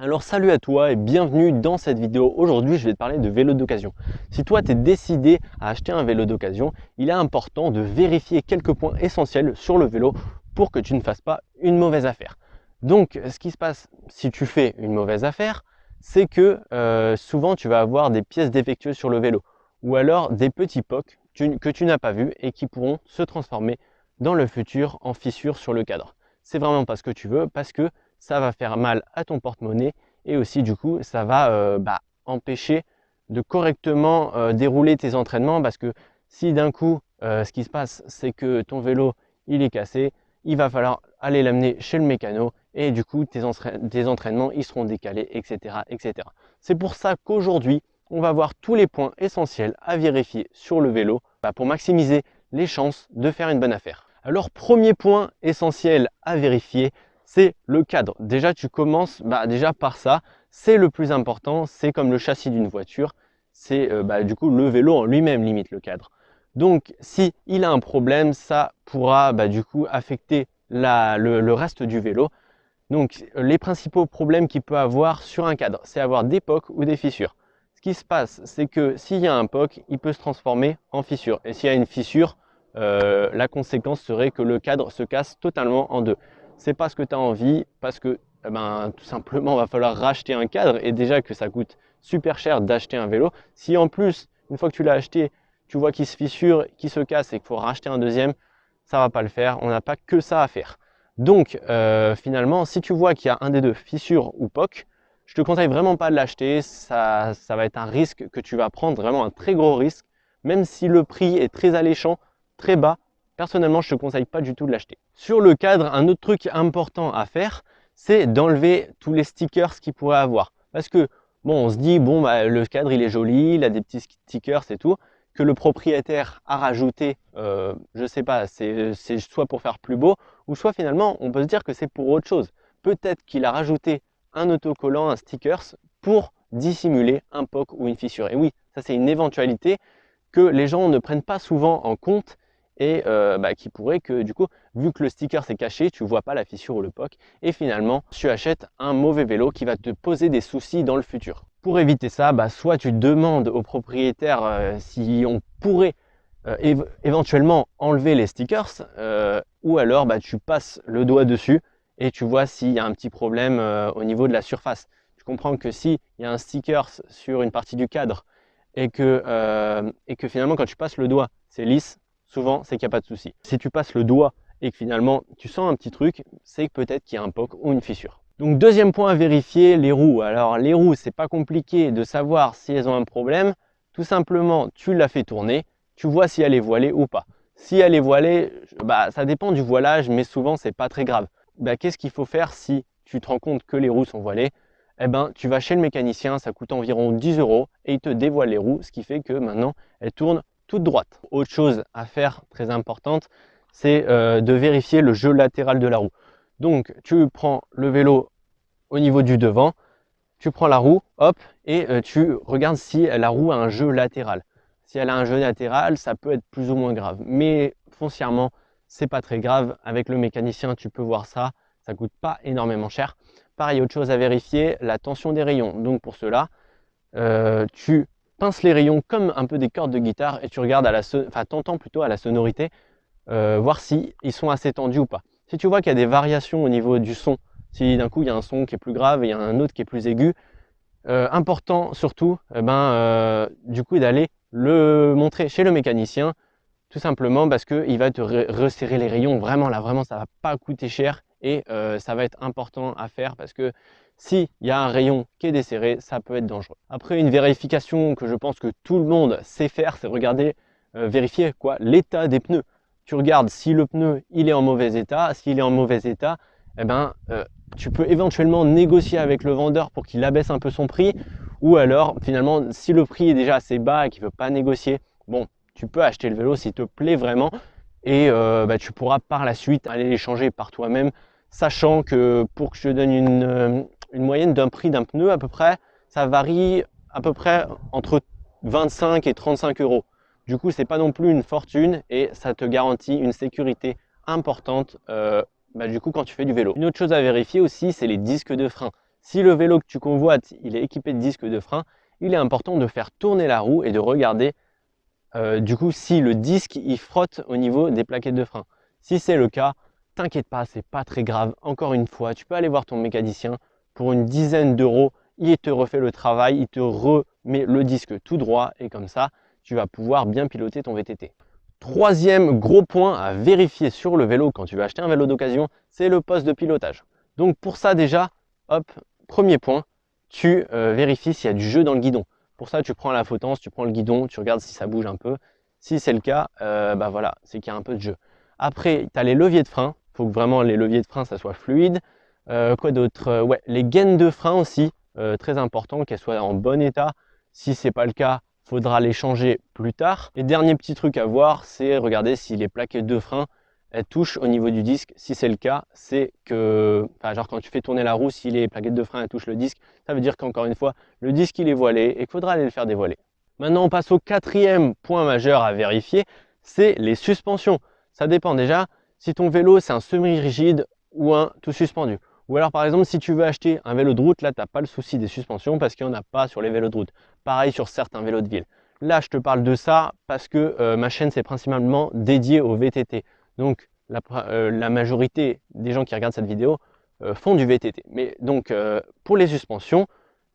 Alors salut à toi et bienvenue dans cette vidéo. Aujourd'hui, je vais te parler de vélo d'occasion. Si toi, tu es décidé à acheter un vélo d'occasion, il est important de vérifier quelques points essentiels sur le vélo pour que tu ne fasses pas une mauvaise affaire. Donc, ce qui se passe si tu fais une mauvaise affaire, c'est que souvent, tu vas avoir des pièces défectueuses sur le vélo ou alors des petits pocs que tu n'as pas vus et qui pourront se transformer dans le futur en fissures sur le cadre. C'est vraiment pas ce que tu veux parce que ça va faire mal à ton porte-monnaie et aussi du coup ça va empêcher de correctement dérouler tes entraînements parce que si d'un coup ce qui se passe c'est que ton vélo il est cassé, il va falloir aller l'amener chez le mécano et du coup tes entraînements ils seront décalés, etc. etc. C'est pour ça qu'aujourd'hui on va voir tous les points essentiels à vérifier sur le vélo pour maximiser les chances de faire une bonne affaire. Alors premier point essentiel à vérifier, c'est le cadre. Déjà, tu commences déjà par ça. C'est le plus important. C'est comme le châssis d'une voiture. C'est du coup le vélo en lui-même limite le cadre. Donc, si il a un problème, ça pourra du coup affecter le reste du vélo. Donc, les principaux problèmes qu'il peut avoir sur un cadre, c'est avoir des pocs ou des fissures. Ce qui se passe, c'est que s'il y a un poc, il peut se transformer en fissure. Et s'il y a une fissure, la conséquence serait que le cadre se casse totalement en deux. C'est pas ce que tu as envie parce que tout simplement, il va falloir racheter un cadre et déjà que ça coûte super cher d'acheter un vélo. Si en plus, une fois que tu l'as acheté, tu vois qu'il se fissure, qu'il se casse et qu'il faut racheter un deuxième, ça va pas le faire. On n'a pas que ça à faire. Donc finalement, si tu vois qu'il y a un des deux, fissure ou POC, je te conseille vraiment pas de l'acheter. Ça va être un risque que tu vas prendre, vraiment un très gros risque. Même si le prix est très alléchant, très bas, personnellement, je ne te conseille pas du tout de l'acheter. Sur le cadre, un autre truc important à faire, c'est d'enlever tous les stickers qu'il pourrait avoir. Parce que, bon, on se dit, bon, le cadre, il est joli, il a des petits stickers et tout, que le propriétaire a rajouté, je sais pas, c'est soit pour faire plus beau, ou soit finalement, on peut se dire que c'est pour autre chose. Peut-être qu'il a rajouté un autocollant, un stickers, pour dissimuler un POC ou une fissure. Et oui, ça c'est une éventualité que les gens ne prennent pas souvent en compte et qui pourrait que du coup, vu que le sticker c'est caché, tu ne vois pas la fissure ou le POC et finalement tu achètes un mauvais vélo qui va te poser des soucis dans le futur. Pour éviter ça, soit tu demandes au propriétaire si on pourrait éventuellement enlever les stickers ou alors tu passes le doigt dessus et tu vois s'il y a un petit problème au niveau de la surface. Tu comprends que s'il y a un sticker sur une partie du cadre et que finalement quand tu passes le doigt c'est lisse, souvent c'est qu'il n'y a pas de souci. Si tu passes le doigt et que finalement tu sens un petit truc, c'est peut-être qu'il y a un POC ou une fissure. Donc deuxième point à vérifier, les roues. Alors les roues, c'est pas compliqué de savoir si elles ont un problème. Tout simplement, tu la fais tourner, tu vois si elle est voilée ou pas. Si elle est voilée, ça dépend du voilage, mais souvent c'est pas très grave. Qu'est-ce qu'il faut faire si tu te rends compte que les roues sont voilées? Tu vas chez le mécanicien, ça coûte environ 10 € et il te dévoile les roues, ce qui fait que maintenant elles tournent toutes droites. Autre chose à faire très importante, c'est de vérifier le jeu latéral de la roue. Donc tu prends le vélo au niveau du devant, tu prends la roue, hop, et tu regardes si la roue a un jeu latéral. Si elle a un jeu latéral, ça peut être plus ou moins grave. Mais foncièrement, c'est pas très grave. Avec le mécanicien, tu peux voir ça. Ça coûte pas énormément cher. Pareil, autre chose à vérifier, la tension des rayons. Donc pour cela, tu pinces les rayons comme un peu des cordes de guitare et tu regardes t'entends plutôt à la sonorité, voir si ils sont assez tendus ou pas. Si tu vois qu'il y a des variations au niveau du son, si d'un coup il y a un son qui est plus grave et il y a un autre qui est plus aigu, important surtout, du coup d'aller le montrer chez le mécanicien, tout simplement parce qu'il va te resserrer les rayons. Vraiment là, vraiment ça va pas coûter cher et ça va être important à faire parce que s'il y a un rayon qui est desserré, ça peut être dangereux. Après, une vérification que je pense que tout le monde sait faire, c'est regarder, vérifier l'état des pneus. Tu regardes si le pneu il est en mauvais état. S'il est en mauvais état, tu peux éventuellement négocier avec le vendeur pour qu'il abaisse un peu son prix. Ou alors, finalement, si le prix est déjà assez bas et qu'il ne veut pas négocier, bon, tu peux acheter le vélo s'il te plaît vraiment. Et tu pourras par la suite aller les changer par toi-même. Sachant que pour que je te donne une moyenne d'un prix d'un pneu à peu près, ça varie à peu près entre 25 et 35 €. Du coup, c'est pas non plus une fortune et ça te garantit une sécurité importante du coup quand tu fais du vélo. Une autre chose à vérifier aussi, c'est les disques de frein. Si le vélo que tu convoites, il est équipé de disques de frein, il est important de faire tourner la roue et de regarder du coup si le disque il frotte au niveau des plaquettes de frein. Si c'est le cas, t'inquiète pas, c'est pas très grave. Encore une fois, tu peux aller voir ton mécanicien pour une dizaine d'euros. Il te refait le travail, il te remet le disque tout droit et comme ça, tu vas pouvoir bien piloter ton VTT. Troisième gros point à vérifier sur le vélo quand tu vas acheter un vélo d'occasion, c'est le poste de pilotage. Donc pour ça déjà, hop, premier point, tu vérifies s'il y a du jeu dans le guidon. Pour ça, tu prends la potence, tu prends le guidon, tu regardes si ça bouge un peu. Si c'est le cas, bah voilà, c'est qu'il y a un peu de jeu. Après, tu as les leviers de frein. Il faut que vraiment les leviers de frein, ça soit fluide. Quoi d'autre? Ouais, les gaines de frein aussi, très important, qu'elles soient en bon état. Si ce n'est pas le cas, faudra les changer plus tard. Et dernier petit truc à voir, c'est regarder si les plaquettes de frein elles touchent au niveau du disque. Si c'est le cas, c'est que, enfin, genre quand tu fais tourner la roue, si les plaquettes de frein elles touchent le disque, ça veut dire qu'encore une fois, le disque il est voilé et qu'il faudra aller le faire dévoiler. Maintenant, on passe au quatrième point majeur à vérifier, c'est les suspensions. Ça dépend déjà si ton vélo c'est un semi-rigide ou un tout suspendu. Ou alors par exemple, si tu veux acheter un vélo de route, là tu n'as pas le souci des suspensions parce qu'il n'y en a pas sur les vélos de route. Pareil sur certains vélos de ville. Là, je te parle de ça parce que ma chaîne c'est principalement dédiée au VTT. Donc la majorité des gens qui regardent cette vidéo font du VTT. Mais donc pour les suspensions,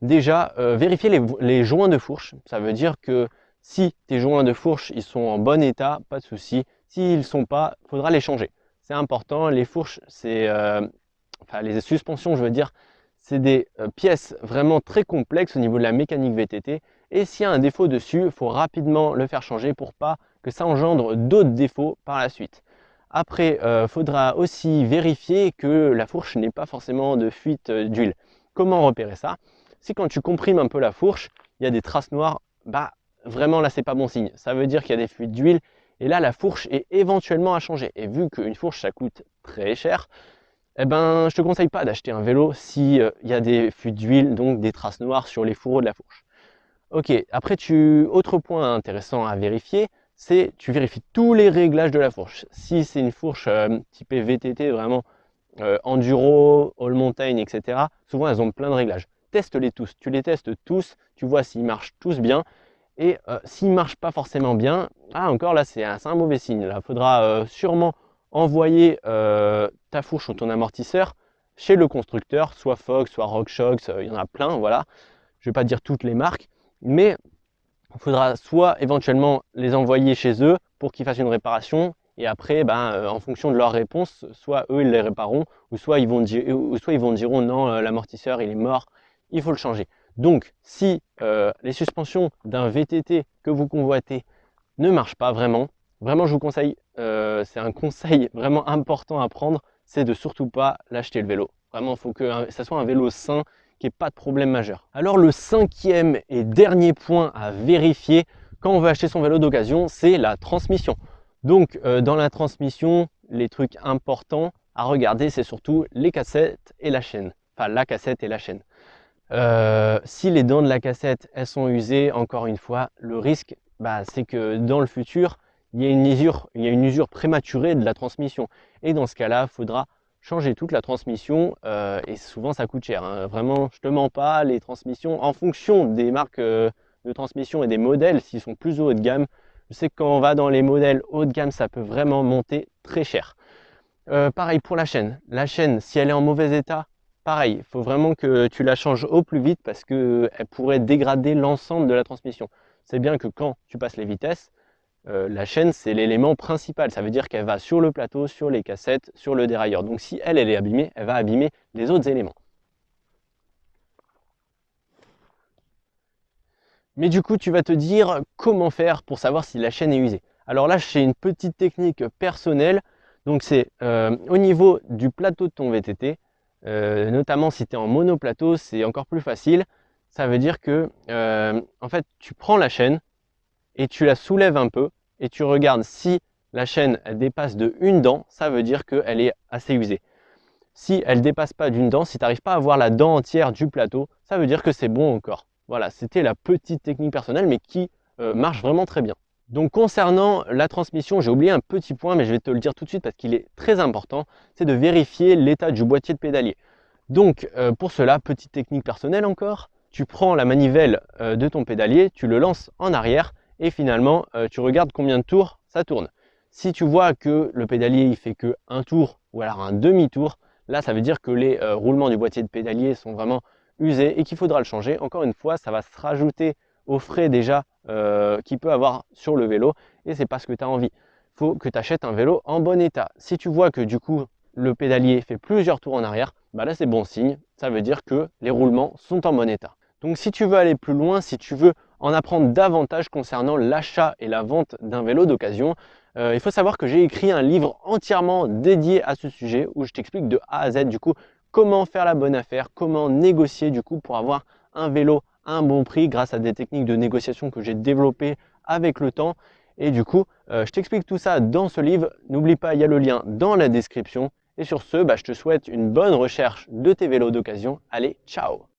déjà vérifier les joints de fourche. Ça veut dire que si tes joints de fourche ils sont en bon état, pas de souci. S'ils ne sont pas, il faudra les changer. C'est important. Les fourches, c'est enfin les suspensions, je veux dire, c'est des pièces vraiment très complexes au niveau de la mécanique VTT. Et s'il y a un défaut dessus, il faut rapidement le faire changer pour pas que ça engendre d'autres défauts par la suite. Après, il faudra aussi vérifier que la fourche n'ait pas forcément de fuite d'huile. Comment repérer ça? Si quand tu comprimes un peu la fourche, il y a des traces noires, bah vraiment là c'est pas bon signe. Ça veut dire qu'il y a des fuites d'huile et là la fourche est éventuellement à changer. Et vu qu'une fourche ça coûte très cher, eh ben, je te conseille pas d'acheter un vélo si il y a des fuites d'huile, donc des traces noires sur les fourreaux de la fourche. Ok, après autre point intéressant à vérifier, c'est tu vérifies tous les réglages de la fourche. Si c'est une fourche typée VTT, vraiment enduro, all mountain, etc., souvent elles ont plein de réglages. Teste-les tous, tu les testes tous, tu vois s'ils marchent tous bien. Et s'ils ne marchent pas forcément bien, ah encore là c'est un mauvais signe. Là, il faudra sûrement envoyer ta fourche ou ton amortisseur chez le constructeur, soit Fox, soit RockShox, il y en a plein, voilà. Je ne vais pas dire toutes les marques, mais il faudra soit éventuellement les envoyer chez eux pour qu'ils fassent une réparation et après, ben, en fonction de leur réponse, soit eux ils les répareront ou soit ils vont diront non, l'amortisseur il est mort, il faut le changer. Donc si les suspensions d'un VTT que vous convoitez ne marchent pas vraiment, je vous conseille, c'est un conseil vraiment important à prendre, c'est de surtout pas l'acheter le vélo. Vraiment, il faut que ça soit un vélo sain, qu'il n'y ait pas de problème majeur. Alors le cinquième et dernier point à vérifier quand on veut acheter son vélo d'occasion, c'est la transmission. Donc dans la transmission, les trucs importants à regarder, c'est surtout les cassettes et la chaîne. Enfin la cassette et la chaîne. Si les dents de la cassette elles sont usées, encore une fois, le risque, bah, c'est que dans le futur, il y a une usure prématurée de la transmission. Et dans ce cas-là, il faudra changer toute la transmission et souvent ça coûte cher. Hein. Vraiment, je te mens pas, les transmissions, en fonction des marques de transmission et des modèles, s'ils sont plus haut de gamme, je sais que quand on va dans les modèles haut de gamme, ça peut vraiment monter très cher. Pareil pour la chaîne. La chaîne, si elle est en mauvais état, pareil, il faut vraiment que tu la changes au plus vite parce qu'elle pourrait dégrader l'ensemble de la transmission. C'est bien que quand tu passes les vitesses, la chaîne, c'est l'élément principal. Ça veut dire qu'elle va sur le plateau, sur les cassettes, sur le dérailleur. Donc si elle est abîmée, elle va abîmer les autres éléments. Mais du coup, tu vas te dire comment faire pour savoir si la chaîne est usée. Alors là, j'ai une petite technique personnelle. Donc c'est au niveau du plateau de ton VTT, notamment si tu es en monoplateau, c'est encore plus facile. Ça veut dire que en fait, tu prends la chaîne et tu la soulèves un peu et tu regardes si la chaîne elle dépasse de une dent, ça veut dire qu'elle est assez usée. Si elle ne dépasse pas d'une dent, si tu n'arrives pas à voir la dent entière du plateau, ça veut dire que c'est bon encore. Voilà, c'était la petite technique personnelle mais qui marche vraiment très bien. Donc concernant la transmission, j'ai oublié un petit point mais je vais te le dire tout de suite parce qu'il est très important, c'est de vérifier l'état du boîtier de pédalier. Donc pour cela, petite technique personnelle encore, tu prends la manivelle de ton pédalier, tu le lances en arrière et finalement tu regardes combien de tours ça tourne. Si tu vois que le pédalier il fait que un tour ou alors un demi-tour, là ça veut dire que les roulements du boîtier de pédalier sont vraiment usés et qu'il faudra le changer. Encore une fois, ça va se rajouter aux frais déjà qu'il peut avoir sur le vélo et c'est pas ce que tu as envie. Il faut que tu achètes un vélo en bon état. Si tu vois que du coup le pédalier fait plusieurs tours en arrière, bah là c'est bon signe, ça veut dire que les roulements sont en bon état. Donc si tu veux aller plus loin, si tu veux en apprendre davantage concernant l'achat et la vente d'un vélo d'occasion, il faut savoir que j'ai écrit un livre entièrement dédié à ce sujet où je t'explique de A à Z du coup comment faire la bonne affaire, comment négocier du coup pour avoir un vélo à un bon prix grâce à des techniques de négociation que j'ai développées avec le temps. Et du coup, je t'explique tout ça dans ce livre. N'oublie pas, il y a le lien dans la description. Et sur ce, je te souhaite une bonne recherche de tes vélos d'occasion. Allez, ciao!